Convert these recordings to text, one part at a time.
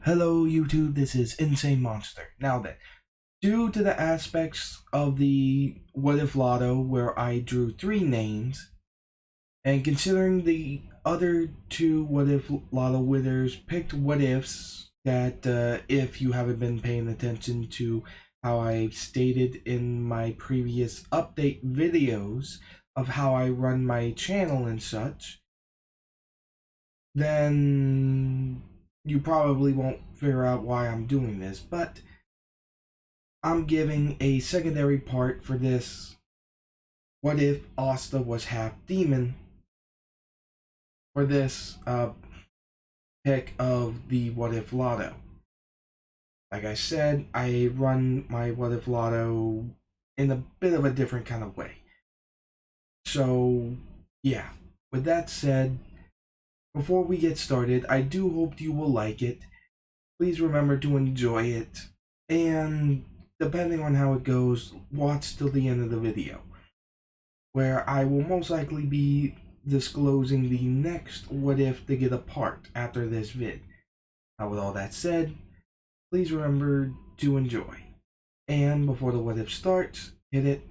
Hello YouTube, this is Insane Monster. Now then, due to the aspects of the What If Lotto where I drew 3 names, and considering the other 2 What If Lotto winners picked what ifs that if you haven't been paying attention to how I stated in my previous update videos of how I run my channel and such, then you probably won't figure out why I'm doing this, but I'm giving a secondary part for this what if Asta was half demon for this pick of the What If Lotto. Like I said, I run my What If Lotto in a bit of a different kind of way. So yeah, with that said, before we get started, I do hope you will like it. Please remember to enjoy it, and depending on how it goes, watch till the end of the video, where I will most likely be disclosing the next what if to get a part after this vid. Now with all that said, please remember to enjoy. And before the what if starts, hit it.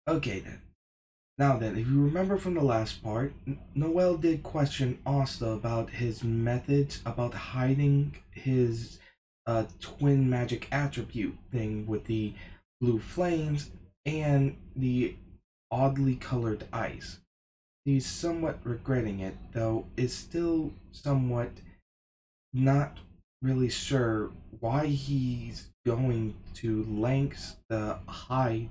Okay then. Now then, if you remember from the last part, Noel did question Asta about his methods about hiding his twin magic attribute thing with the blue flames and the oddly colored ice. He's somewhat regretting it, though is still somewhat not really sure why he's going to lengths to hide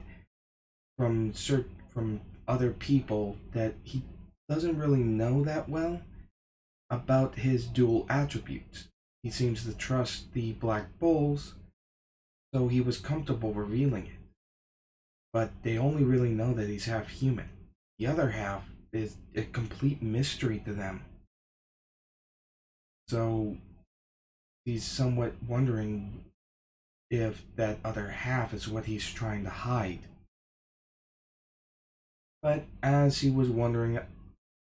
from other people that he doesn't really know that well about his dual attributes. He seems to trust the Black Bulls, so he was comfortable revealing it. But they only really know that he's half human. The other half is a complete mystery to them. So he's somewhat wondering if that other half is what he's trying to hide. But as he was wondering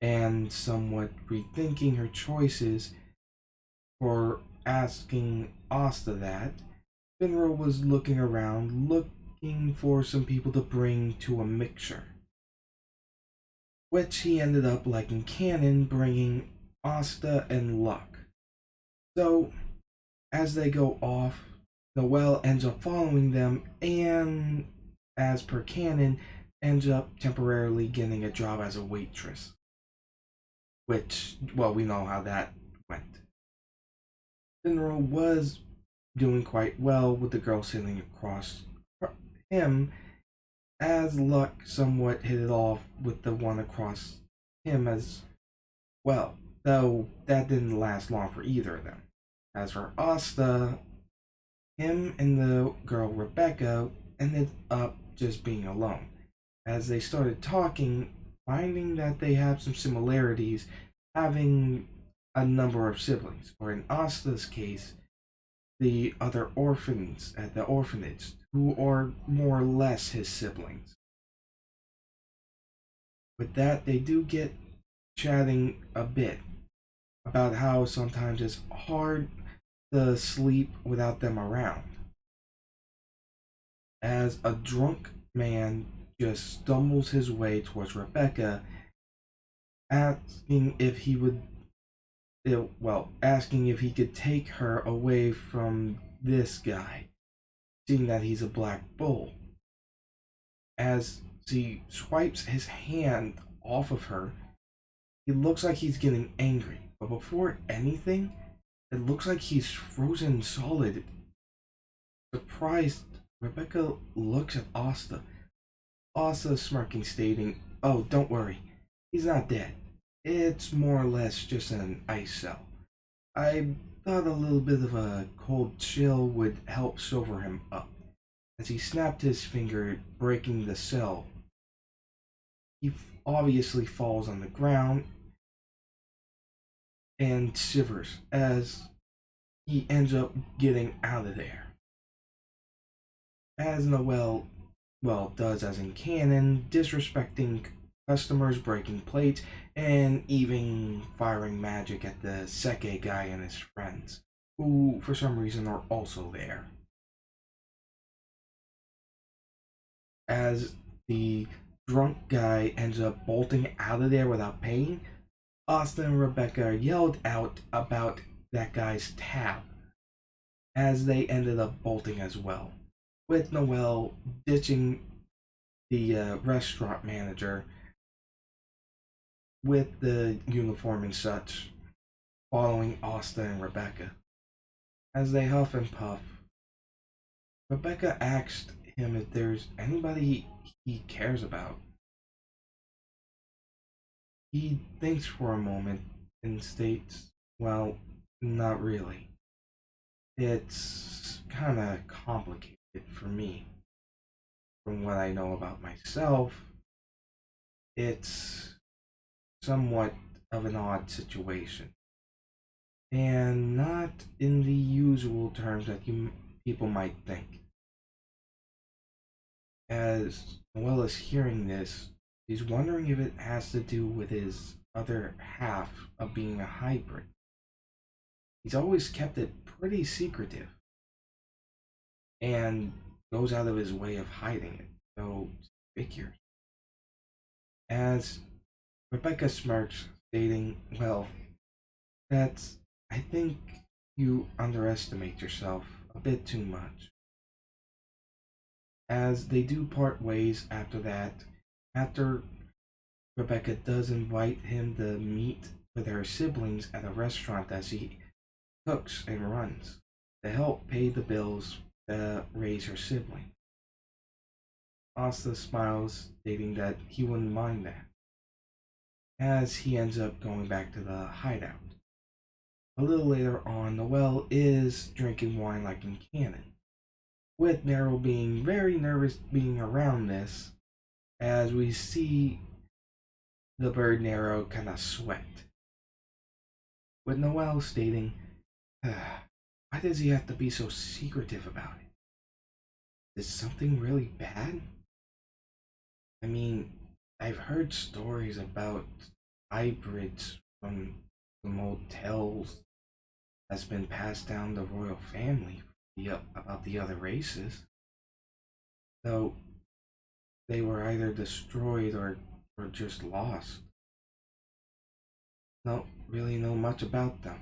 and somewhat rethinking her choices for asking Asta that, Finro was looking around, looking for some people to bring to a mixture, which he ended up liking canon, bringing Asta and Luck. So as they go off, Noelle ends up following them, and as per canon, ends up temporarily getting a job as a waitress. Which, well, we know how that went. Finro was doing quite well with the girl sitting across him, as Luck somewhat hit it off with the one across him as well, though that didn't last long for either of them. As for Asta, him and the girl Rebecca ended up just being alone. As they started talking, finding that they have some similarities, having a number of siblings, or in Asta's case, the other orphans at the orphanage, who are more or less his siblings. With that, they do get chatting a bit about how sometimes it's hard to sleep without them around. As a drunk man just stumbles his way towards Rebecca, asking if he would, asking if he could take her away from this guy, seeing that he's a Black Bull. As he swipes his hand off of her, he looks like he's getting angry, but before anything, it looks like he's frozen solid. Surprised, Rebecca looks at Asta. Asta smirking, stating, "Oh, don't worry, he's not dead. It's more or less just an ice cell. I thought a little bit of a cold chill would help sober him up." as he snapped his finger, breaking the cell. He obviously falls on the ground and shivers as he ends up getting out of there. As Noel, well, does as in canon, disrespecting customers, breaking plates, and even firing magic at the Seke guy and his friends, who for some reason are also there. As the drunk guy ends up bolting out of there without paying, Asta and Rebecca yelled out about that guy's tab as they ended up bolting as well, with Noel ditching the restaurant manager with the uniform and such, following Asta and Rebecca. As they huff and puff, Rebecca asked him if there's anybody he cares about. He thinks for a moment and states, well, not really. It's kinda complicated for me. From what I know about myself, it's somewhat of an odd situation. And not in the usual terms that people might think. As well as hearing this, he's wondering if it has to do with his other half of being a hybrid. He's always kept it pretty secretive and goes out of his way of hiding it. So, figures. As Rebecca smirks, stating, well, that's, I think you underestimate yourself a bit too much. As they do part ways after that, after Rebecca does invite him to meet with her siblings at a restaurant that she cooks and runs to help pay the bills to raise her sibling. Asta smiles, stating that he wouldn't mind that, as he ends up going back to the hideout. A little later on, Noel is drinking wine like in canon, with Nero being very nervous being around this, as we see the bird Nero kind of sweat. With Noel stating, why does he have to be so secretive about it? Is something really bad? I mean, I've heard stories about hybrids from the motels that's been passed down the royal family about the other races. Though they were either destroyed or just lost. Don't really know much about them,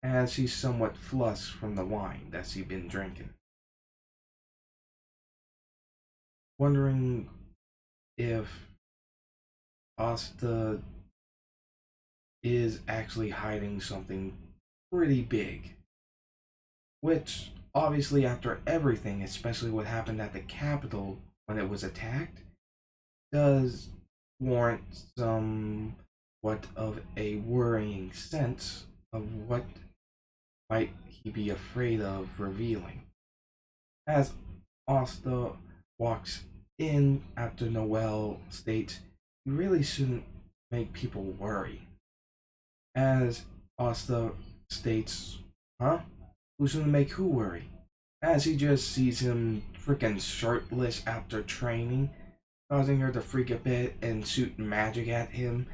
as he's somewhat flushed from the wine that he's been drinking. Wondering if Asta is actually hiding something pretty big. Which, obviously, after everything, especially what happened at the Capitol when it was attacked, does warrant somewhat of a worrying sense of what might he be afraid of revealing. As Asta walks in after Noel states, you really shouldn't make people worry. As Asta states, huh? Who shouldn't make who worry? As he just sees him freaking shirtless after training, causing her to freak a bit and shoot magic at him,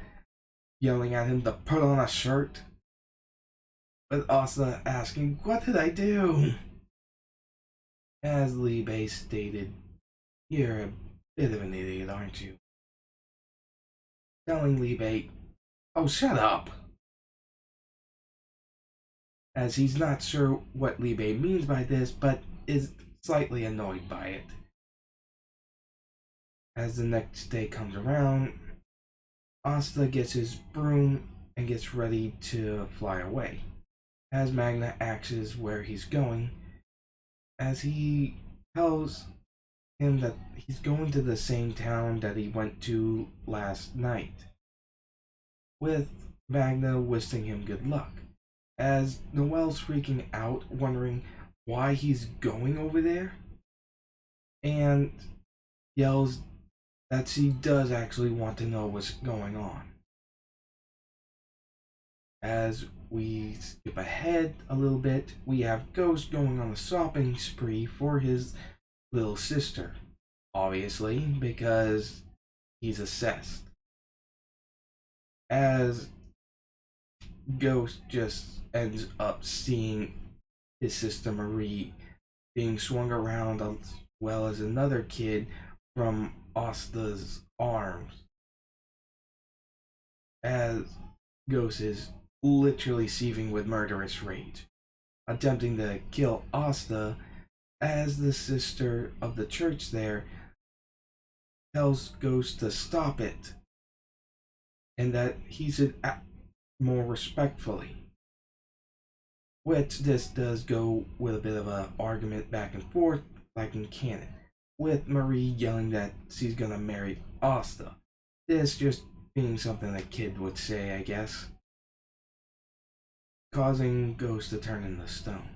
yelling at him to put on a shirt. With Asta asking, what did I do? As Lee Bay stated, you're a bit of an idiot, aren't you? Telling Lee Bay, oh, shut up! As he's not sure what Lee Bay means by this, but is slightly annoyed by it. As the next day comes around, Asta gets his broom and gets ready to fly away. As Magna asks where he's going, as he tells him that he's going to the same town that he went to last night, with Magna wishing him good luck. As Noel's freaking out, wondering why he's going over there, and yells that she does actually want to know what's going on. As we skip ahead a little bit, we have Ghost going on a shopping spree for his little sister, obviously, because he's obsessed. As Ghost just ends up seeing his sister Marie being swung around as well as another kid from Asta's arms, as Ghost is literally seething with murderous rage, attempting to kill Asta, as the sister of the church there tells Ghost to stop it and that he should act more respectfully. Which this does go with a bit of an argument back and forth, like in canon, with Marie yelling that she's gonna marry Asta. This just being something a kid would say, I guess, causing Ghost to turn into stone.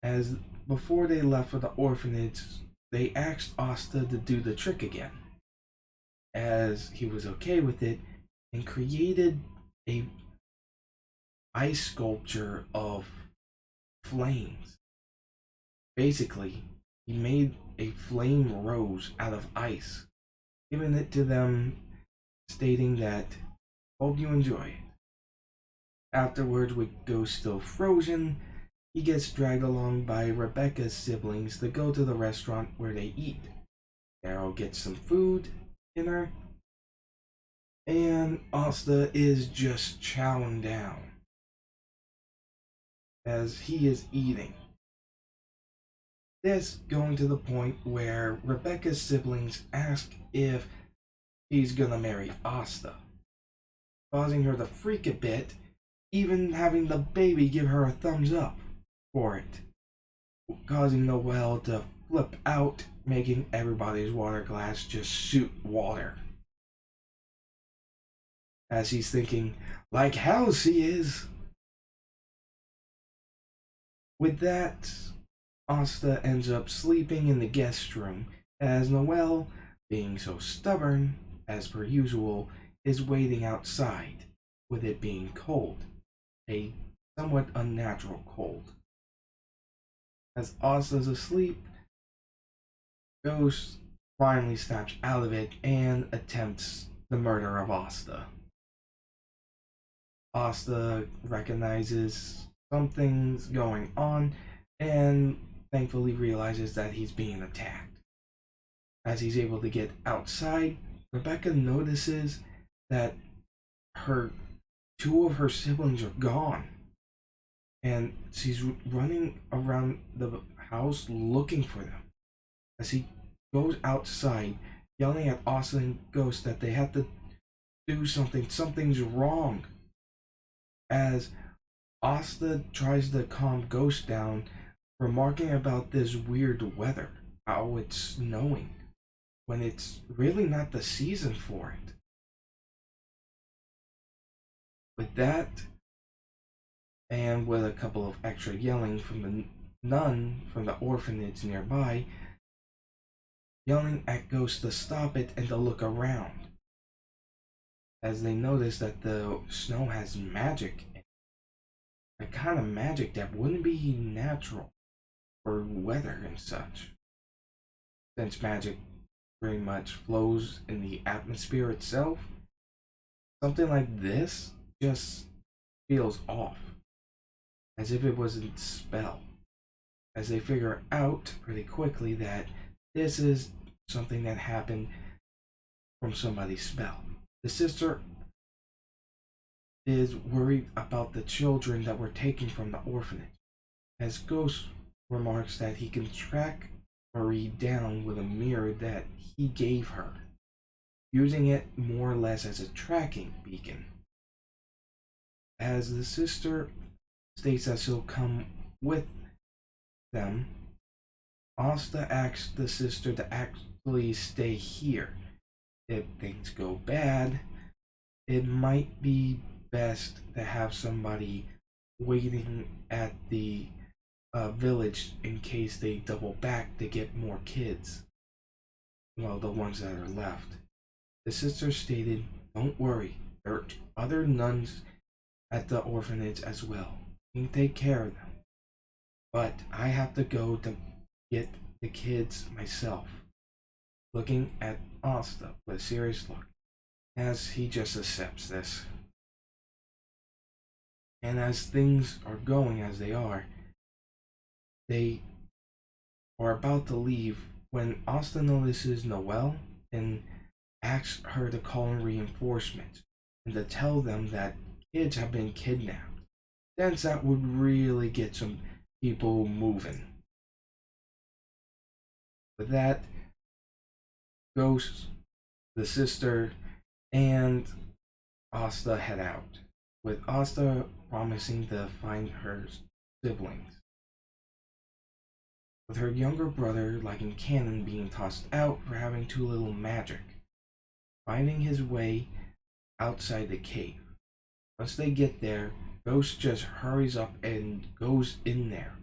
As before they left for the orphanage, they asked Asta to do the trick again, as he was okay with it, and created a ice sculpture of flames. Basically, he made a flame rose out of ice, giving it to them, stating that, hope you enjoy it. Afterwards, with Ghost still frozen, he gets dragged along by Rebecca's siblings to go to the restaurant where they eat. Daryl gets some food, dinner, and Asta is just chowing down as he is eating. This going to the point where Rebecca's siblings ask if he's gonna marry Asta, causing her to freak a bit, even having the baby give her a thumbs up for it, causing Noel to flip out, making everybody's water glass just shoot water. As he's thinking, like hell she is. With that, Asta ends up sleeping in the guest room, as Noel, being so stubborn, as per usual, is waiting outside, with it being cold, a somewhat unnatural cold. As Asta's asleep, Ghost finally snaps out of it and attempts the murder of Asta. Asta recognizes something's going on and thankfully realizes that he's being attacked. As he's able to get outside, Rebecca notices that two of her siblings are gone. And she's running around the house looking for them. As he goes outside, yelling at Asta and Ghost that they have to do something. Something's wrong. As Asta tries to calm Ghost down, remarking about this weird weather, how it's snowing, when it's really not the season for it. With that, and with a couple of extra yelling from the nun from the orphanage nearby, yelling at Ghost to stop it and to look around, as they notice that the snow has magic in it. A kind of magic that wouldn't be natural for weather and such, since magic very much flows in the atmosphere itself. Something like this just feels off, as if it wasn't spell, as they figure out pretty quickly that this is something that happened from somebody's spell. The sister is worried about the children that were taken from the orphanage, as Ghost remarks that he can track Marie down with a mirror that he gave her, using it more or less as a tracking beacon. As the sister states that she'll come with them, Asta asks the sister to actually stay here. If things go bad, it might be best to have somebody waiting at the village in case they double back to get more kids. Well, the ones that are left. The sister stated, "Don't worry, there are other nuns at the orphanage as well. We can take care of them. But I have to go to get the kids myself." Looking at Asta with a serious look, as he just accepts this. And as things are going as they are about to leave when Asta notices Noelle and asks her to call in reinforcements and to tell them that kids have been kidnapped, since that would really get some people moving. With that, Ghost, the sister, and Asta head out, with Asta promising to find her siblings. With her younger brother, like in canon, being tossed out for having too little magic, finding his way outside the cave. Once they get there, Ghost just hurries up and goes in there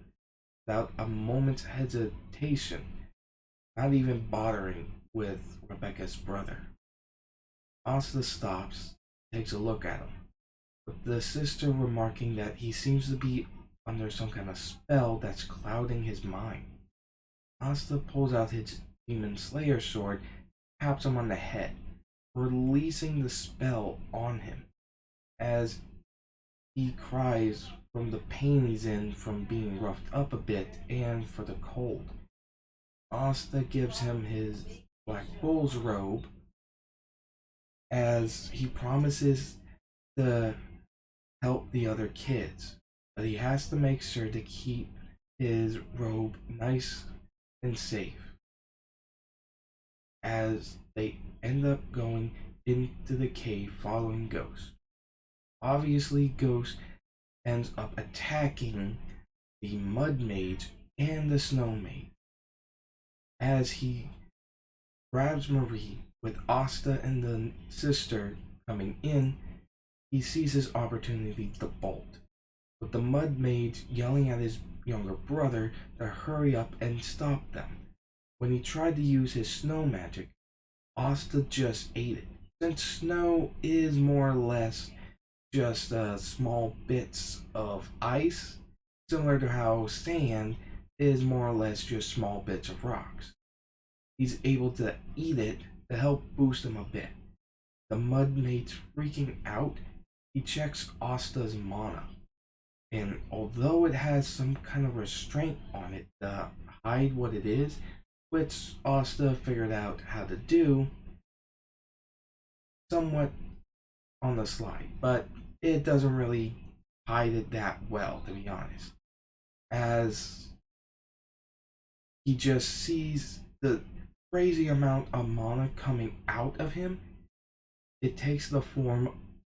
without a moment's hesitation, not even bothering with Rebecca's brother. Asta stops, takes a look at him, with the sister remarking that he seems to be under some kind of spell that's clouding his mind. Asta pulls out his demon slayer sword, taps him on the head, releasing the spell on him as he cries from the pain he's in from being roughed up a bit and for the cold. Asta gives him his Black Bull's robe as he promises to help the other kids, but he has to make sure to keep his robe nice and safe as they end up going into the cave following Ghost. Obviously, Ghost ends up attacking the Mud Mage and the Snow Mage as he grabs Marie. With Asta and the sister coming in, he sees his opportunity to bolt, with the Mud Mage yelling at his younger brother to hurry up and stop them. When he tried to use his snow magic, Asta just ate it, since snow is more or less just small bits of ice, similar to how sand is more or less just small bits of rocks. He's able to eat it to help boost him a bit. The Mud Mage's freaking out. He checks Asta's mana, and although it has some kind of restraint on it to hide what it is, which Asta figured out how to do somewhat on the slide, but it doesn't really hide it that well, to be honest, as he just sees the crazy amount of mana coming out of him. It takes the form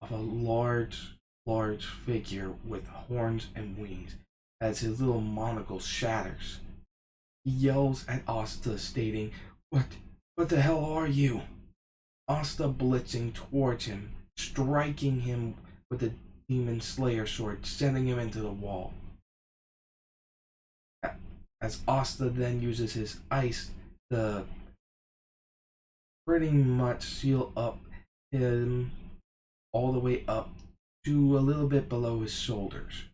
of a large figure with horns and wings as his little monocle shatters. He yells at Asta, stating, What the hell are you?" Asta blitzing towards him, striking him with the Demon Slayer sword, sending him into the wall. As Asta then uses his ice to pretty much seal up him all the way up to a little bit below his shoulders.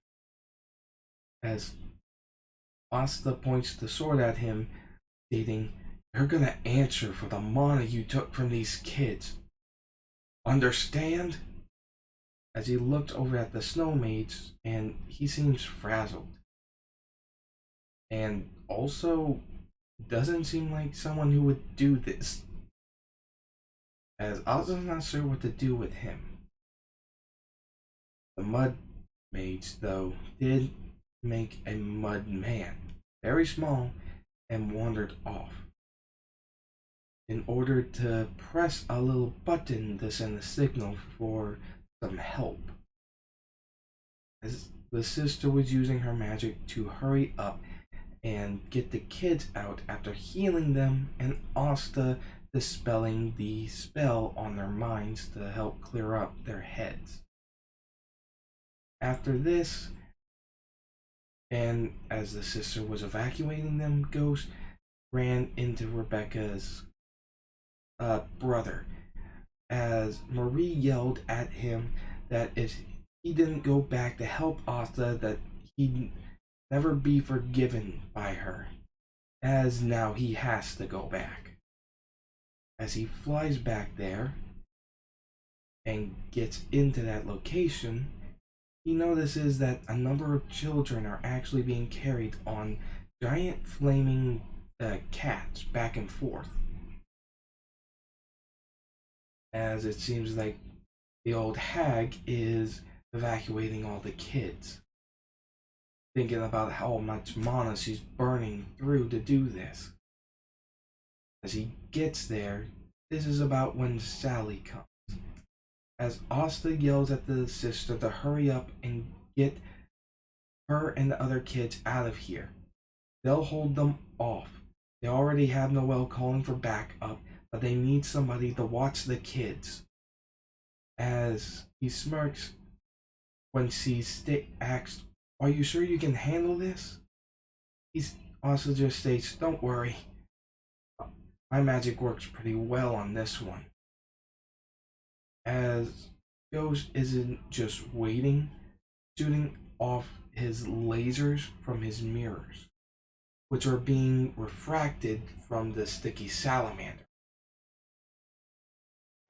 As Asta points the sword at him, stating, "You're gonna answer for the mana you took from these kids. Understand?" As he looked over at the Snow Mage, and he seems frazzled. And also doesn't seem like someone who would do this, as Asta's not sure what to do with him. The Mud Mage, though, did make a mud man, very small, and wandered off in order to press a little button to send a signal for some help. As the sister was using her magic to hurry up and get the kids out after healing them, and Asta dispelling the spell on their minds to help clear up their heads. After this, And as the sister was evacuating them, Ghost ran into Rebecca's brother as Marie yelled at him that if he didn't go back to help Asta, that he'd never be forgiven by her, as now he has to go back. As he flies back there and gets into that location, he notices that a number of children are actually being carried on giant flaming cats back and forth. As it seems like the old hag is evacuating all the kids, thinking about how much mana she's burning through to do this. As he gets there, this is about when Sally comes. As Asta yells at the sister to hurry up and get her and the other kids out of here. They'll hold them off. They already have Noelle calling for backup, but they need somebody to watch the kids. As he smirks when she asks, "Are you sure you can handle this?" He also just states, "Don't worry. My magic works pretty well on this one." As Ghost isn't just waiting, shooting off his lasers from his mirrors, which are being refracted from the sticky salamander.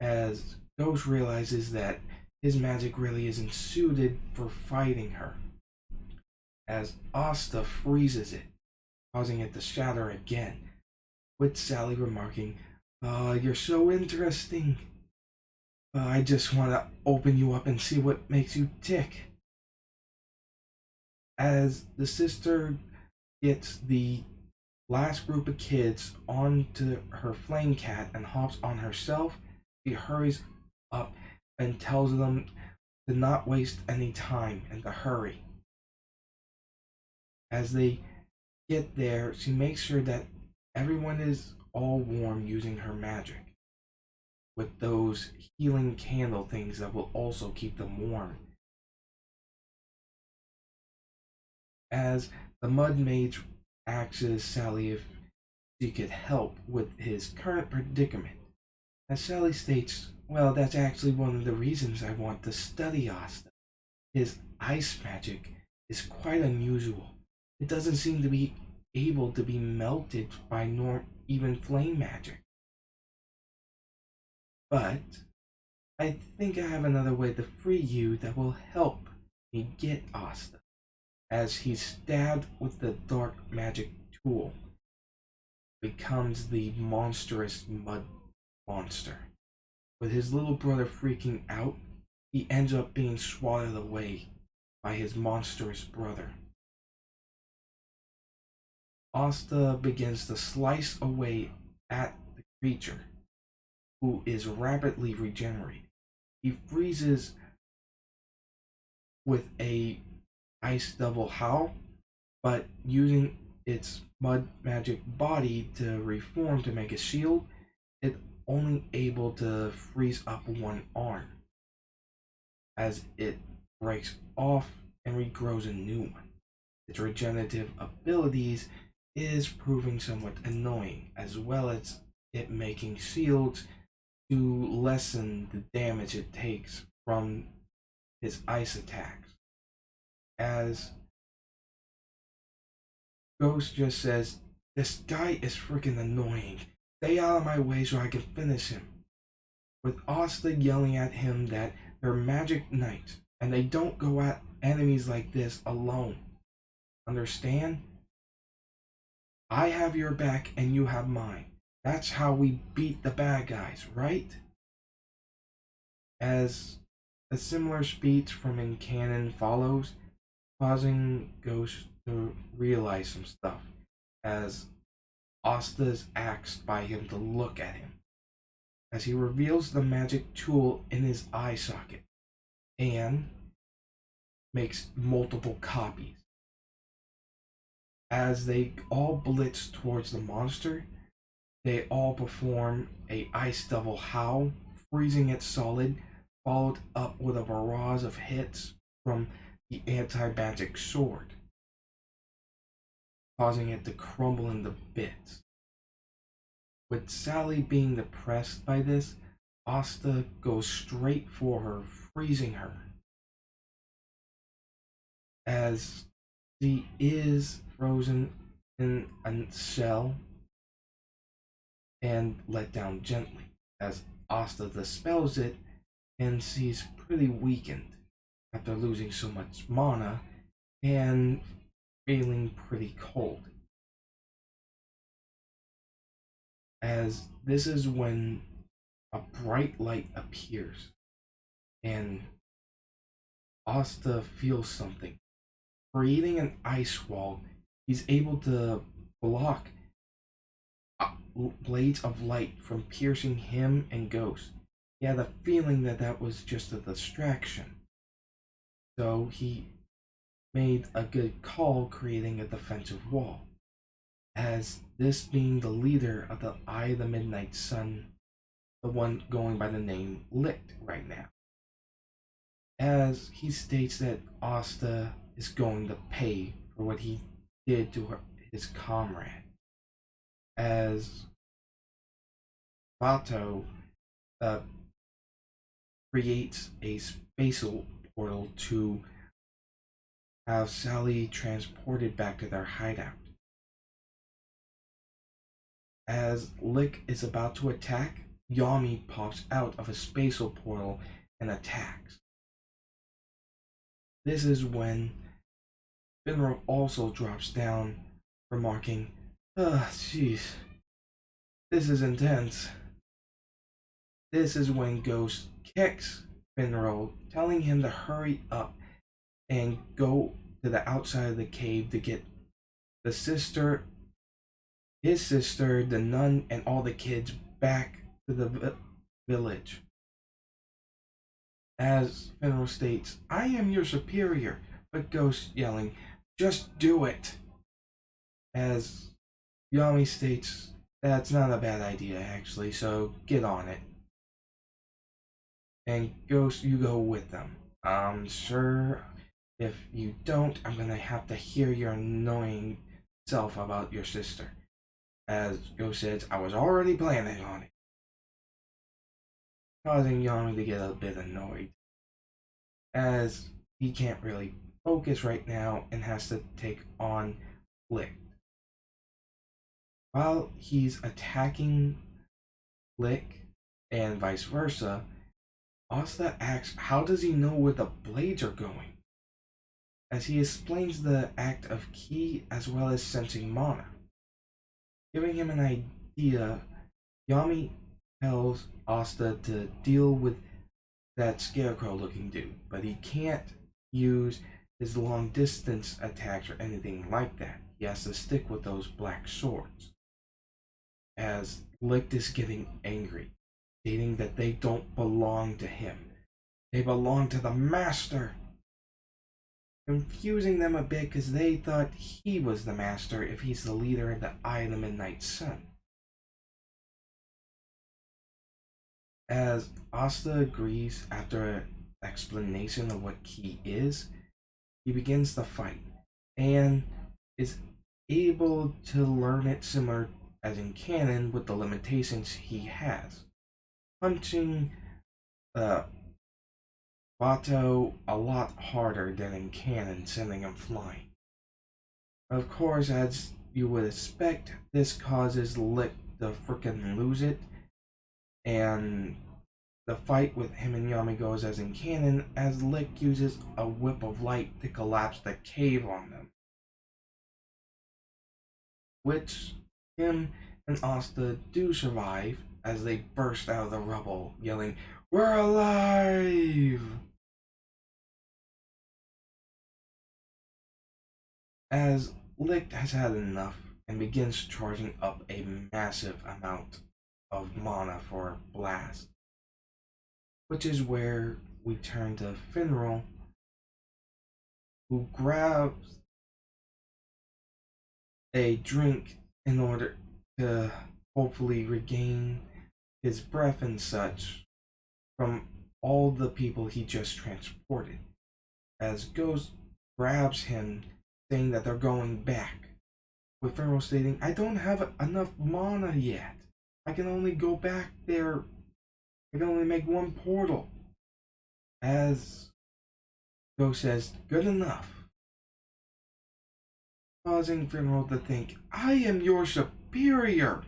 As Ghost realizes that his magic really isn't suited for fighting her. As Asta freezes it, causing it to shatter again, with Sally remarking, "You're so interesting. I just want to open you up and see what makes you tick." As the sister gets the last group of kids onto her flame cat and hops on herself, she hurries up and tells them to not waste any time and to hurry. As they get there, she makes sure that everyone is all warm using her magic, with those healing candle things that will also keep them warm. As the Mud Mage asks Sally if she could help with his current predicament, as Sally states, "Well, that's actually one of the reasons I want to study Asta. His ice magic is quite unusual. It doesn't seem to be able to be melted by nor even flame magic. But I think I have another way to free you that will help me get Asta." As he's stabbed with the dark magic tool, becomes the monstrous mud monster. With his little brother freaking out, he ends up being swatted away by his monstrous brother. Asta begins to slice away at the creature, who is rapidly regenerating. He freezes with a ice double howl, but using its mud magic body to reform to make a shield, it only able to freeze up one arm. As it breaks off and regrows a new one, its regenerative abilities is proving somewhat annoying, as well as it making shields to lessen the damage it takes from his ice attacks. As Ghost just says, "This guy is freaking annoying. Stay out of my way so I can finish him." With Asta yelling at him that they're magic knights and they don't go at enemies like this alone. Understand? I have your back and you have mine. That's how we beat the bad guys, right? As a similar speech from in canon follows, causing Ghost to realize some stuff, as Asta is asked by him to look at him, as he reveals the magic tool in his eye socket and makes multiple copies. As they all blitz towards the monster, they all perform a ice double howl, freezing it solid, followed up with a barrage of hits from the anti-magic sword. causing it to crumble into bits. With Sally being depressed by this, Asta goes straight for her, freezing her. As she is frozen in a shell and let down gently, as Asta dispels it and she's pretty weakened after losing so much mana and feeling pretty cold. As this is when a bright light appears and Asta feels something. Creating an ice wall, he's able to block blades of light from piercing him and Ghost. He had a feeling that that was just a distraction. So he made a good call creating a defensive wall. As this being the leader of the Eye of the Midnight Sun, the one going by the name Licht right now. As he states that Asta is going to pay for what he did to his comrade. As Vato creates a spatial portal to have Sally transported back to their hideout. As Lick is about to attack, Yami pops out of a spatial portal and attacks. This is when Finro also drops down, remarking, jeez, this is intense. This is when Ghost kicks Finro, telling him to hurry up and go to the outside of the cave to get the sister, his sister, the nun, and all the kids back to the village. As Finro states, I am your superior, but Ghost yelling, just do it. As Yami states, that's not a bad idea actually, so get on it. And Ghost, you go with them. Sure, if you don't, I'm gonna have to hear your annoying self about your sister. As Ghost says, I was already planning on it. Causing Yami to get a bit annoyed. As he can't really focus right now and has to take on Licht. While he's attacking Licht and vice versa, Asta asks how does he know where the blades are going? As he explains the act of ki as well as sensing mana. Giving him an idea, Yami tells Asta to deal with that scarecrow looking dude, but he can't use his long distance attacks or anything like that. He has to stick with those black swords. As Licht is getting angry, stating that they don't belong to him. They belong to the master. Confusing them a bit because they thought he was the master if he's the leader of the Eye of the Midnight Sun. As Asta agrees after an explanation of what ki is, he begins the fight and is able to learn it similar as in canon with the limitations he has. Punching Vato a lot harder than in canon, sending him flying. Of course, as you would expect, this causes Lick to frickin' lose it, and the fight with him and Yami goes as in canon, as Lick uses a whip of light to collapse the cave on them. Which him and Asta do survive as they burst out of the rubble, yelling, "We're alive!" As Licht has had enough and begins charging up a massive amount of mana for a blast. Which is where we turn to Finral, who grabs a drink in order to hopefully regain his breath and such from all the people he just transported. As Ghost grabs him, saying that they're going back. with Finral stating, I don't have enough mana yet. I can only go back there. I can only make one portal. As Go says, good enough. Causing Finral to think, I am your superior.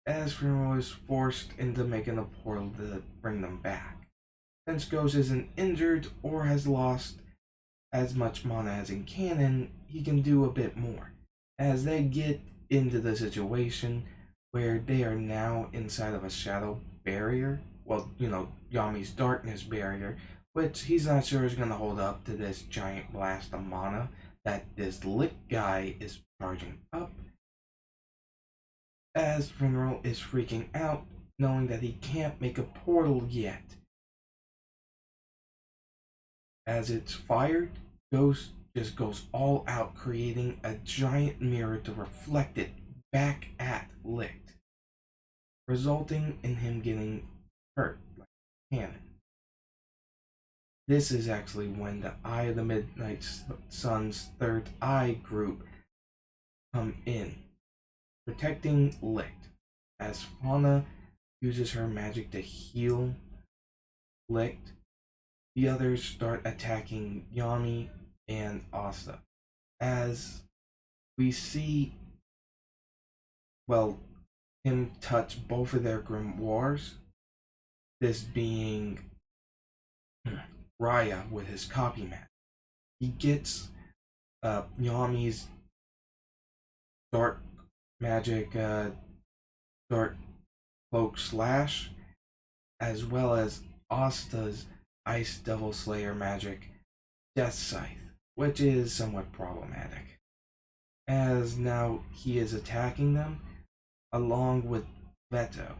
As Finral is forced into making a portal to bring them back. Since Ghost isn't injured or has lost as much mana as in canon, he can do a bit more. As they get into the situation where they are now inside of a shadow barrier, well, Yami's darkness barrier, which he's not sure is going to hold up to this giant blast of mana that this Licht guy is charging up. As Finral is freaking out, knowing that he can't make a portal yet. As it's fired, Ghost just goes all out, creating a giant mirror to reflect it back at Licht, resulting in him getting hurt like canon. This is actually when the Eye of the Midnight Sun's third eye group come in, protecting Licht, as Fauna uses her magic to heal Licht. The others start attacking Yami and Asta, as we see, him touch both of their grimoires, this being Raya with his copy map. He gets Yami's dark magic, dark cloak slash, as well as Asta's Ice Devil Slayer magic, Death Scythe, which is somewhat problematic, as now he is attacking them along with Veto,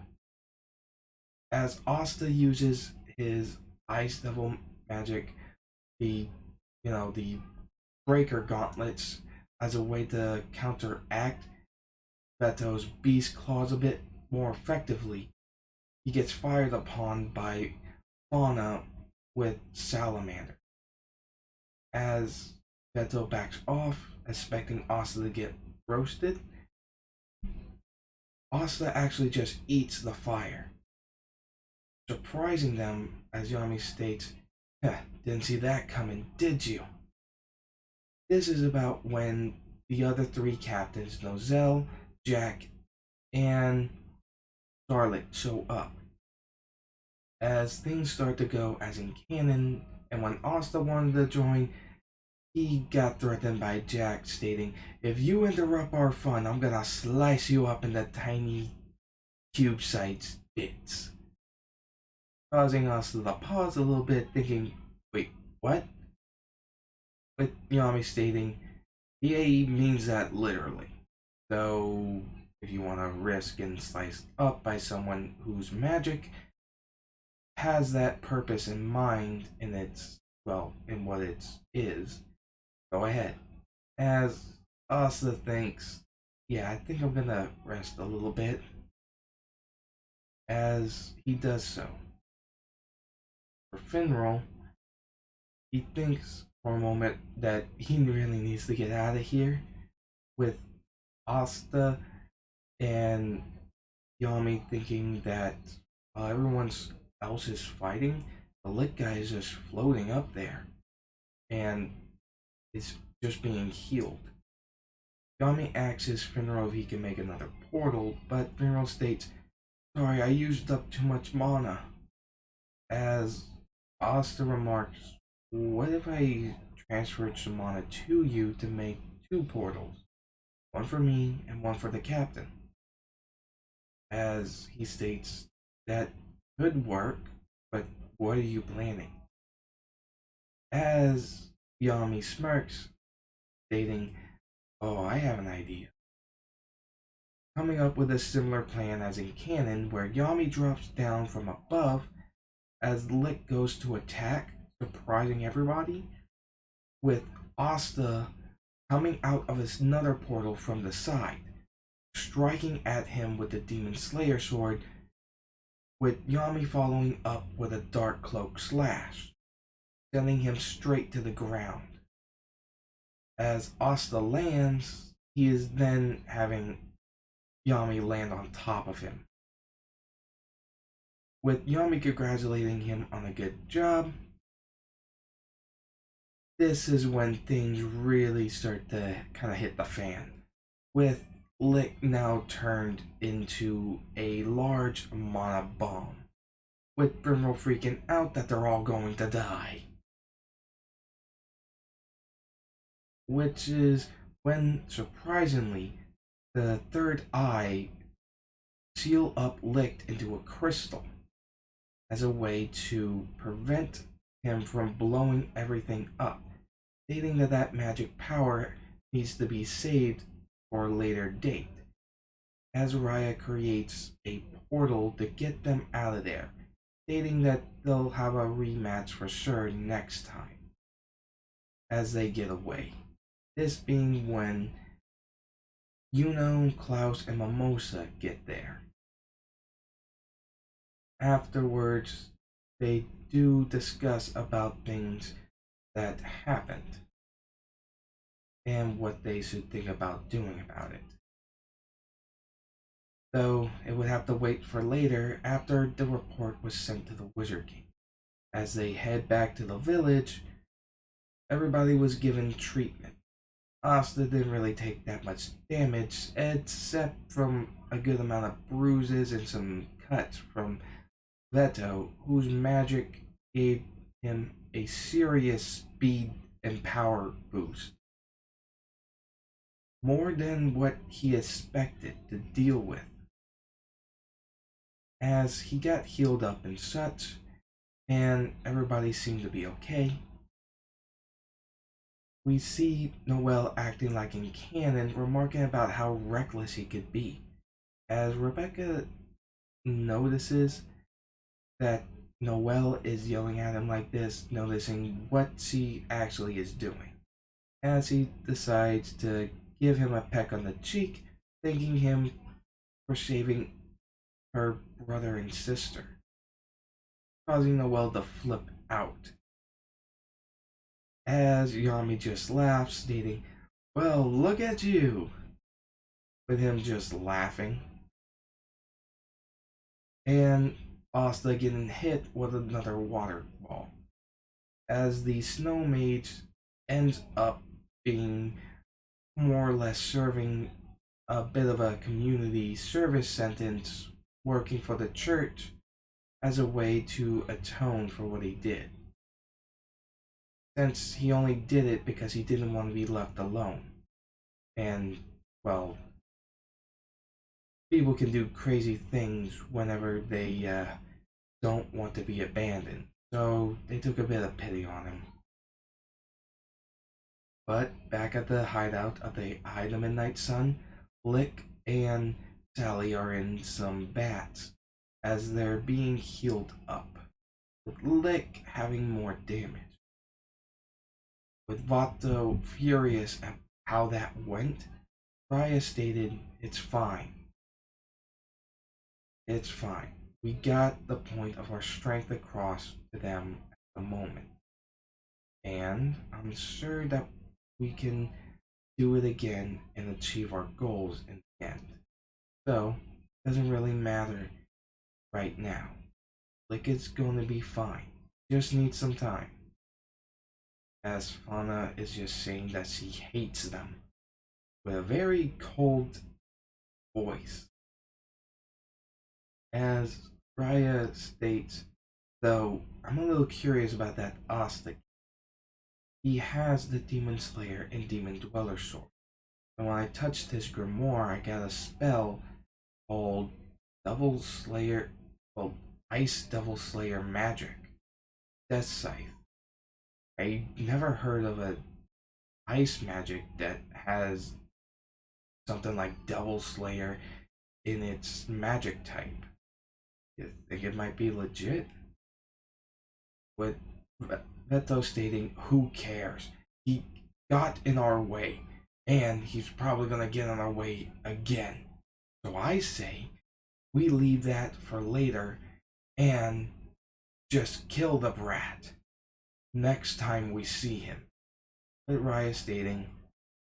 as Asta uses his Ice Devil magic, the Breaker Gauntlets, as a way to counteract Veto's Beast Claws a bit more effectively. He gets fired upon by Fauna with Salamander, as Veto backs off, expecting Asta to get roasted. Asta actually just eats the fire, surprising them, as Yami states, didn't see that coming, did you? This is about when the other three captains, Nozel, Jack, and Charlotte, show up. As things start to go as in canon, and when Asta wanted to join, he got threatened by Jack, stating, if you interrupt our fun, I'm gonna slice you up into tiny cube-sized bits. Causing Asta to pause a little bit, thinking, wait, what? With Yami stating, he means that literally. So, if you want to risk getting sliced up by someone whose magic has that purpose in mind in in what it is, go ahead. As Asta thinks, yeah, I think I'm gonna rest a little bit. As he does so. For Finral, he thinks for a moment that he really needs to get out of here, with Asta and Yami thinking that while everyone else is fighting, the Licht guy is just floating up there and is just being healed. Yami asks Finral if he can make another portal, but Finral states, sorry, I used up too much mana. As Asta remarks, what if I transferred some mana to you to make two portals? One for me and one for the captain. As he states, that could work, but what are you planning? As Yami smirks, stating, oh, I have an idea. Coming up with a similar plan as in canon, where Yami drops down from above as Licht goes to attack, surprising everybody, with Asta coming out of another portal from the side, striking at him with the Demon Slayer sword, with Yami following up with a Dark Cloak slash, sending him straight to the ground. As Asta lands, he is then having Yami land on top of him, with Yami congratulating him on a good job. This is when things really start to kind of hit the fan, with Licht now turned into a large mana bomb, with Brimroll freaking out that they're all going to die. Which is when, surprisingly, the third eye seal up Licht into a crystal as a way to prevent him from blowing everything up, stating that that magic power needs to be saved for a later date, as Raya creates a portal to get them out of there, stating that they'll have a rematch for sure next time as they get away. This being when Yuno, Klaus, and Mimosa get there. Afterwards, they do discuss about things that happened and what they should think about doing about it. Though it would have to wait for later after the report was sent to the Wizard King. As they head back to the village, everybody was given treatment. Asta didn't really take that much damage, except from a good amount of bruises and some cuts from Veto, whose magic gave him a serious speed and power boost. More than what he expected to deal with. As he got healed up and such, and everybody seemed to be okay. We see Noel acting like in canon, remarking about how reckless he could be, as Rebecca notices that Noel is yelling at him like this, noticing what she actually is doing, as he decides to give him a peck on the cheek, thanking him for saving her brother and sister, causing Noel to flip out. As Yami just laughs, stating, "Well, look at you," with him just laughing. And Asta getting hit with another water ball, as the Snow Mage ends up being more or less serving a bit of a community service sentence, working for the church as a way to atone for what he did, since he only did it because he didn't want to be left alone. And, well, people can do crazy things whenever they don't want to be abandoned. So they took a bit of pity on him. But back at the hideout of the Hide the Midnight Sun, Lick and Sally are in some bats as they're being healed up, with Lick having more damage. With Vato furious at how that went, Raya stated, "It's fine. It's fine. We got the point of our strength across to them at the moment. And I'm sure that we can do it again and achieve our goals in the end. So, it doesn't really matter right now. Like, it's going to be fine. Just need some time." As Fauna is just saying that she hates them with a very cold voice. As Raya states, though, "I'm a little curious about that Asta. He has the Demon Slayer and Demon Dweller sword. And when I touched his grimoire, I got a spell called Devil Slayer, well, Ice Devil Slayer Magic, Death Scythe. I never heard of a ice magic that has something like Devil Slayer in its magic type. You think it might be legit?" With Veto stating, "Who cares? He got in our way, and he's probably gonna get in our way again. So I say we leave that for later and just kill the brat next time we see him." With Raya stating,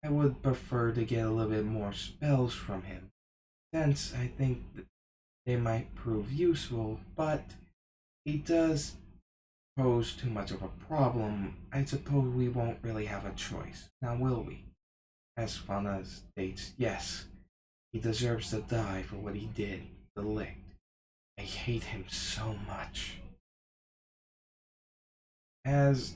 I would prefer to get a little bit more spells from him, since I think that they might prove useful, but he does pose too much of a problem. I suppose we won't really have a choice, now will we? As Fauna states, yes, he deserves to die for what he did, the Licht. I hate him so much. As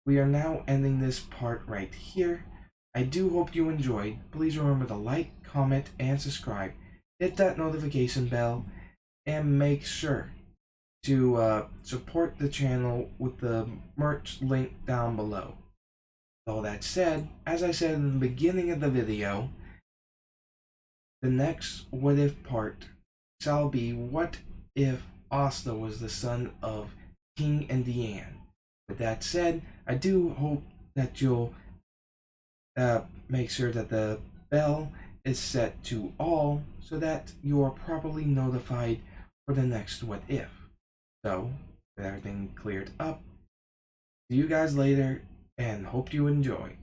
we are now ending this part right here, I do hope you enjoyed. Please remember to like, comment, and subscribe. Hit that notification bell, and make sure to support the channel with the merch link down below. With all that said, as I said in the beginning of the video, the next what if part shall be what if Asta was the son of King and Deanne. With that said, I do hope that you'll make sure that the bell is set to all so that you are properly notified for the next what if. So, with everything cleared up, see you guys later and hope you enjoyed.